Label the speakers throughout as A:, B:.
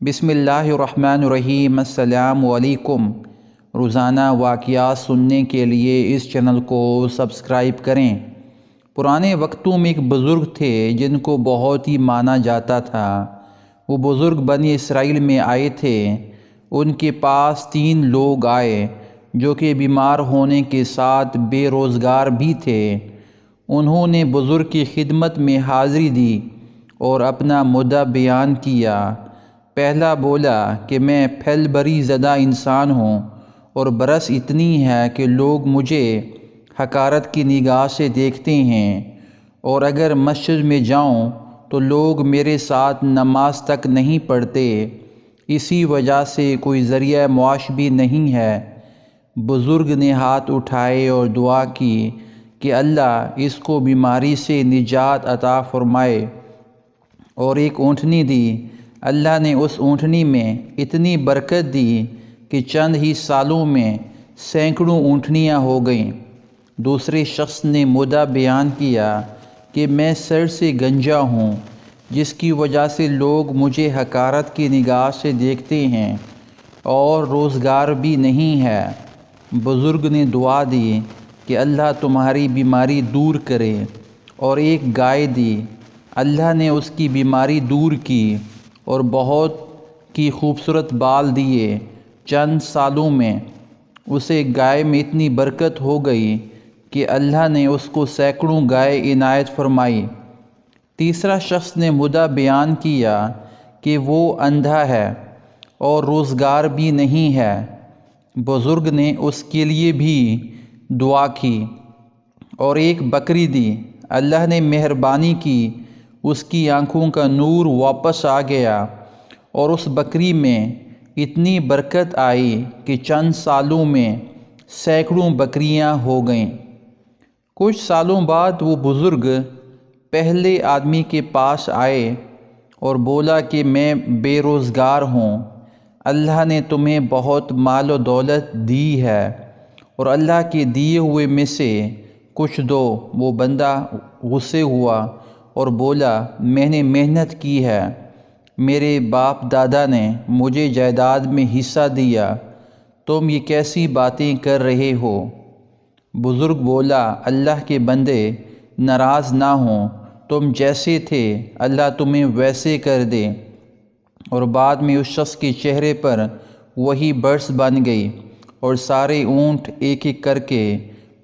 A: بسم اللہ الرحمن الرحیم۔ السلام علیکم۔ روزانہ واقعات سننے کے لیے اس چینل کو سبسکرائب کریں۔ پرانے وقتوں میں ایک بزرگ تھے جن کو بہت ہی مانا جاتا تھا۔ وہ بزرگ بنی اسرائیل میں آئے تھے۔ ان کے پاس 3 لوگ آئے جو کہ بیمار ہونے کے ساتھ بے روزگار بھی تھے۔ انہوں نے بزرگ کی خدمت میں حاضری دی اور اپنا مدعا بیان کیا۔ پہلا بولا کہ میں پھیل بری زدہ انسان ہوں اور برس اتنی ہے کہ لوگ مجھے حقارت کی نگاہ سے دیکھتے ہیں، اور اگر مسجد میں جاؤں تو لوگ میرے ساتھ نماز تک نہیں پڑھتے، اسی وجہ سے کوئی ذریعہ معاش بھی نہیں ہے۔ بزرگ نے ہاتھ اٹھائے اور دعا کی کہ اللہ اس کو بیماری سے نجات عطا فرمائے، اور ایک اونٹنی دی۔ اللہ نے اس اونٹنی میں اتنی برکت دی کہ چند ہی سالوں میں سینکڑوں اونٹنیاں ہو گئیں۔ دوسرے شخص نے مدعا بیان کیا کہ میں سر سے گنجا ہوں، جس کی وجہ سے لوگ مجھے حقارت کی نگاہ سے دیکھتے ہیں، اور روزگار بھی نہیں ہے۔ بزرگ نے دعا دی کہ اللہ تمہاری بیماری دور کرے، اور ایک گائے دی۔ اللہ نے اس کی بیماری دور کی اور بہت کی خوبصورت بال دیے۔ چند سالوں میں اسے گائے میں اتنی برکت ہو گئی کہ اللہ نے اس کو سینکڑوں گائے عنایت فرمائی۔ تیسرا شخص نے مدعا بیان کیا کہ وہ اندھا ہے اور روزگار بھی نہیں ہے۔ بزرگ نے اس کے لیے بھی دعا کی اور ایک بکری دی۔ اللہ نے مہربانی کی، اس کی آنکھوں کا نور واپس آ گیا، اور اس بکری میں اتنی برکت آئی کہ چند سالوں میں سینکڑوں بکریاں ہو گئیں۔ کچھ سالوں بعد وہ بزرگ پہلے آدمی کے پاس آئے اور بولا کہ میں بے روزگار ہوں، اللہ نے تمہیں بہت مال و دولت دی ہے، اور اللہ کے دیے ہوئے میں سے کچھ دو۔ وہ بندہ غصے ہوا اور بولا میں نے محنت کی ہے، میرے باپ دادا نے مجھے جائیداد میں حصہ دیا، تم یہ کیسی باتیں کر رہے ہو؟ بزرگ بولا اللہ کے بندے ناراض نہ ہوں، تم جیسے تھے اللہ تمہیں ویسے کر دے۔ اور بعد میں اس شخص کے چہرے پر وہی برس بن گئی، اور سارے اونٹ ایک ایک کر کے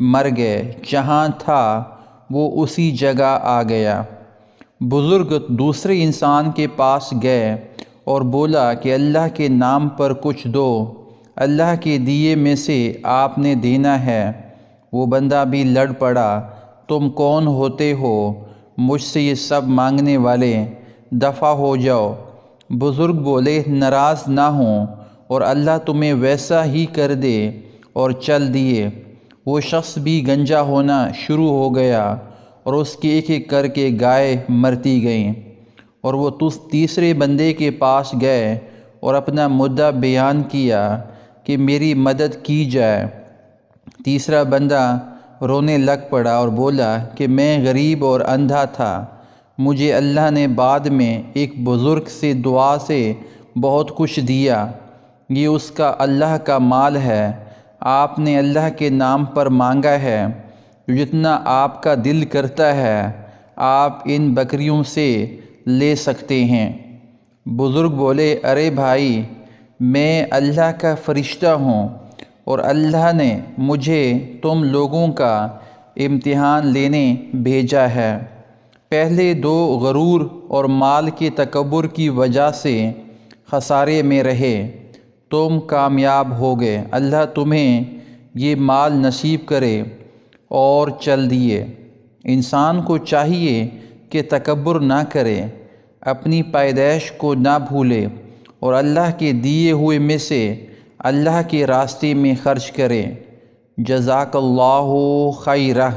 A: مر گئے، جہاں تھا وہ اسی جگہ آ گیا۔ بزرگ دوسرے انسان کے پاس گئے اور بولا کہ اللہ کے نام پر کچھ دو، اللہ کے دیے میں سے آپ نے دینا ہے۔ وہ بندہ بھی لڑ پڑا، تم کون ہوتے ہو مجھ سے یہ سب مانگنے والے، دفع ہو جاؤ۔ بزرگ بولے ناراض نہ ہوں اور اللہ تمہیں ویسا ہی کر دے، اور چل دیے۔ وہ شخص بھی گنجا ہونا شروع ہو گیا، اور اس کی ایک ایک کر کے گائے مرتی گئیں۔ اور وہ تیسرے بندے کے پاس گئے اور اپنا مدعا بیان کیا کہ میری مدد کی جائے۔ تیسرا بندہ رونے لگ پڑا اور بولا کہ میں غریب اور اندھا تھا، مجھے اللہ نے بعد میں ایک بزرگ سے دعا سے بہت کچھ دیا، یہ اس کا اللہ کا مال ہے، آپ نے اللہ کے نام پر مانگا ہے، جتنا آپ کا دل کرتا ہے آپ ان بکریوں سے لے سکتے ہیں۔ بزرگ بولے ارے بھائی، میں اللہ کا فرشتہ ہوں، اور اللہ نے مجھے تم لوگوں کا امتحان لینے بھیجا ہے۔ پہلے 2 غرور اور مال کے تکبر کی وجہ سے خسارے میں رہے، تم کامیاب ہو گئے، اللہ تمہیں یہ مال نصیب کرے، اور چل دیے۔ انسان کو چاہیے کہ تکبر نہ کرے، اپنی پیدائش کو نہ بھولے، اور اللہ کے دیے ہوئے میں سے اللہ کے راستے میں خرچ کرے۔ جزاک اللہ خیرہ۔